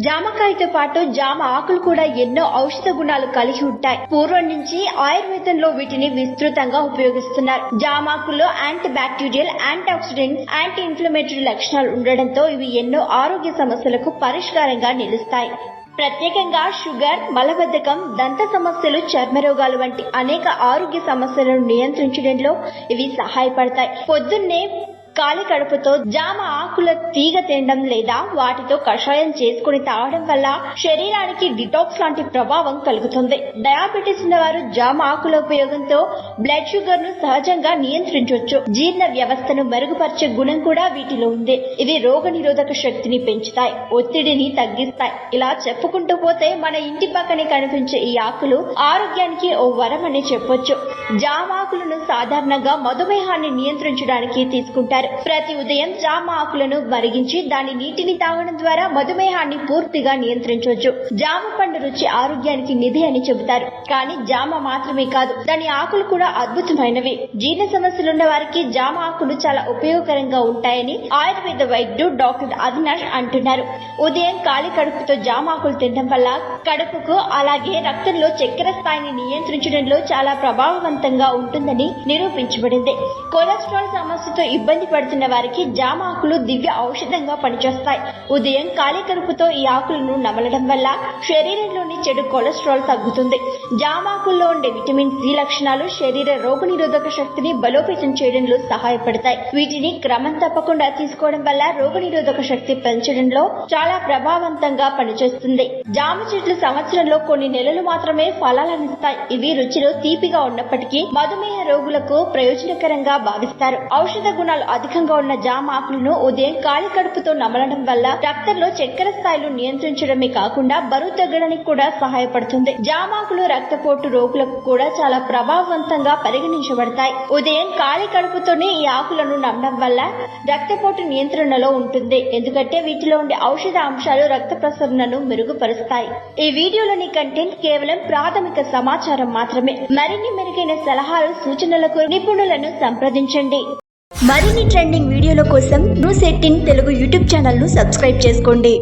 జామకాయతో పాటు జామ ఆకులు కూడా ఎన్నో ఔషధ గుణాలు కలిగి ఉంటాయి. పూర్వం నుంచి ఆయుర్వేదంలో వీటిని విస్తృతంగా ఉపయోగిస్తున్నారు. జామాకుల్లో anti bacterial, anti oxidants, anti inflammatory లక్షణాలు ఉండడంతో ఇవి ఎన్నో ఆరోగ్య సమస్యలకు పరిష్కారంగా నిలుస్తాయి. ప్రత్యేకంగా షుగర్, మలబద్ధకం, దంత సమస్యలు, చర్మరోగాలు వంటి అనేక ఆరోగ్య సమస్యలను నియంత్రించడంలో ఇవి సహాయపడతాయి. పొద్దున్నే ఖాళీ కడుపుతో జామ ఆకుల తీగ తినడం లేదా వాటితో కషాయం చేసుకుని తాగడం వల్ల శరీరానికి డిటాక్స్ లాంటి ప్రభావం కలుగుతుంది. డయాబెటీస్ ఉన్నవారు జామ ఆకుల ఉపయోగంతో బ్లడ్ షుగర్ ను సహజంగా నియంత్రించవచ్చు. జీర్ణ వ్యవస్థను మెరుగుపరిచే గుణం కూడా వీటిలో ఉంది. ఇవి రోగ నిరోధక శక్తిని పెంచుతాయి, ఒత్తిడిని తగ్గిస్తాయి. ఇలా చెప్పుకుంటూ పోతే మన ఇంటి పక్కనే కనిపించే ఈ ఆకులు ఆరోగ్యానికి ఓ వరం అని చెప్పొచ్చు. జామ ఆకులను సాధారణంగా మధుమేహాన్ని నియంత్రించడానికి తీసుకుంటారు. ప్రతి ఉదయం జామ ఆకులను మరిగించి దాని నీటిని తాగడం ద్వారా మధుమేహాన్ని పూర్తిగా నియంత్రించవచ్చు. జామ పండు రుచి ఆరోగ్యానికి నిధి అని చెబుతారు. కానీ జామ మాత్రమే కాదు, దాని ఆకులు కూడా అద్భుతమైనవి. జీర్ణ సమస్యలున్న వారికి జామ ఆకులు చాలా ఉపయోగకరంగా ఉంటాయని ఆయుర్వేద వైద్యుడు డాక్టర్ అవినాష్ అంటున్నారు. ఉదయం ఖాళీ కడుపుతో జామ ఆకులు తినడం వల్ల కడుపుకు అలాగే రక్తంలో చక్కెర స్థాయిని నియంత్రించడంలో చాలా ప్రభావవంతంగా ఉంటుందని నిరూపించబడింది. కొలెస్ట్రాల్ సమస్యతో ఇబ్బంది పడుతున్న వారికి జామ ఆకులు దివ్య ఔషధంగా పనిచేస్తాయి. ఉదయం ఖాళీ కడుపుతో ఈ ఆకులను నమలడం వల్ల శరీరంలోని చెడు కొలెస్ట్రాల్ తగ్గుతుంది. జామ ఆకుల్లో ఉండే విటమిన్ సి లక్షణాలు శరీర రోగనిరోధక శక్తిని బలోపేతం చేయడంలో సహాయపడతాయి. వీటిని క్రమం తప్పకుండా తీసుకోవడం వల్ల రోగనిరోధక శక్తి పెంచడంలో చాలా ప్రభావవంతంగా పనిచేస్తుంది. జామ చెట్లు సంవత్సరంలో కొన్ని నెలలు మాత్రమే ఫలాలనిస్తాయి. ఇవి రుచిలో తీపిగా ఉన్నప్పటికీ మధుమేహ రోగులకు ప్రయోజనకరంగా భావిస్తారు. ఔషధ గుణాలు అధికంగా ఉన్న జామ ఆకులను ఉదయం ఖాళీ కడుపుతో నమలడం వల్ల రక్తంలో చక్కెర స్థాయిలు నియంత్రించడమే కాకుండా బరువు తగ్గడానికి కూడా సహాయపడుతుంది. జామ ఆకులు రక్తపోటు రోగులకు కూడా చాలా ప్రభావవంతంగా పరిగణించబడతాయి. ఉదయం ఖాళీ కడుపుతోనే ఈ ఆకులను నమలడం వల్ల రక్తపోటు నియంత్రణలో ఉంటుంది. ఎందుకంటే వీటిలో ఉండే ఔషధ అంశాలు రక్త ప్రసరణను మెరుగుపరుస్తాయి. ఈ వీడియోలోని కంటెంట్ కేవలం ప్రాథమిక సమాచారం మాత్రమే. మరిన్ని మెరుగైన సలహాలు, సూచనలకు నిపుణులను సంప్రదించండి. మరిన్ని ట్రెండింగ్ వీడియోల కోసం న్యూస్ 18 తెలుగు యూట్యూబ్ ఛానల్ ను సబ్స్క్రైబ్ చేసుకోండి.